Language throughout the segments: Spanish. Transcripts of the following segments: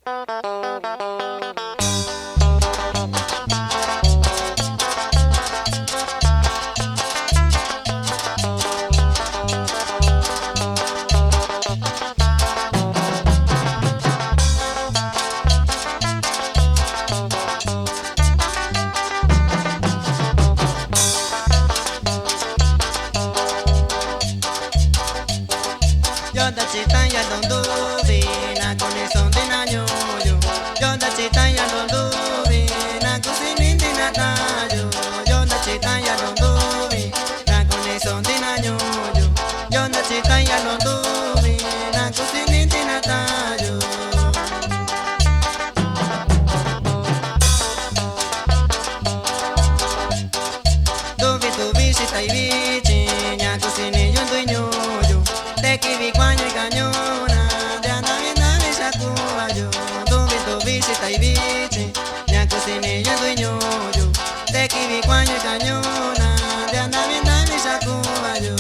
Yonda chitan ya dondubi na conexión de naño yo. Yonda chitan ya dondubi na kusinin de natayo. Yonda chitan ya dondubi na conexión de naño yo. Yonda chitan ya dondubi na kusinin de natayo. Dubi dubi chita y bichi nya kusinin yo dueño yo. Te kibi cuaño y cañona, de anda bien a mi sacuayo. Dubi chita y bichi, ya cociné yo dueño yo. Te kibi cuaño y cañona, de anda bien a mi sacuayo.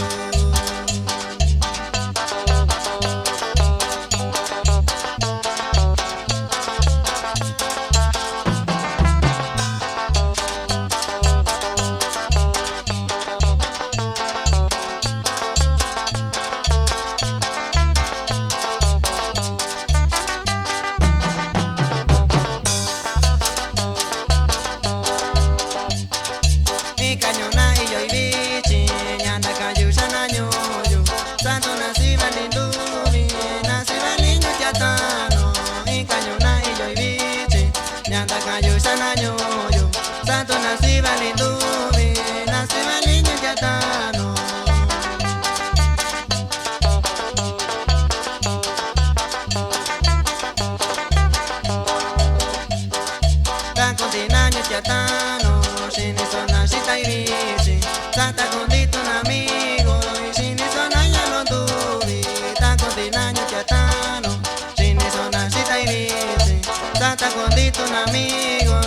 Cañona y yo y bichi, ñanda cayu sanaño yo. Santo nací valindubi, nací valiño chatano. Y cañona y yo y bichi, ñanda cayu sanaño yo. Santo nací valindubi, nací valiño chatano. Tan continaño chatano, sin eso nacita y bici. Santa condito un amigo, y sin eso ya lo tuve. Tan continaño chatano, sin eso nacita y bici. Santa condito un amigo,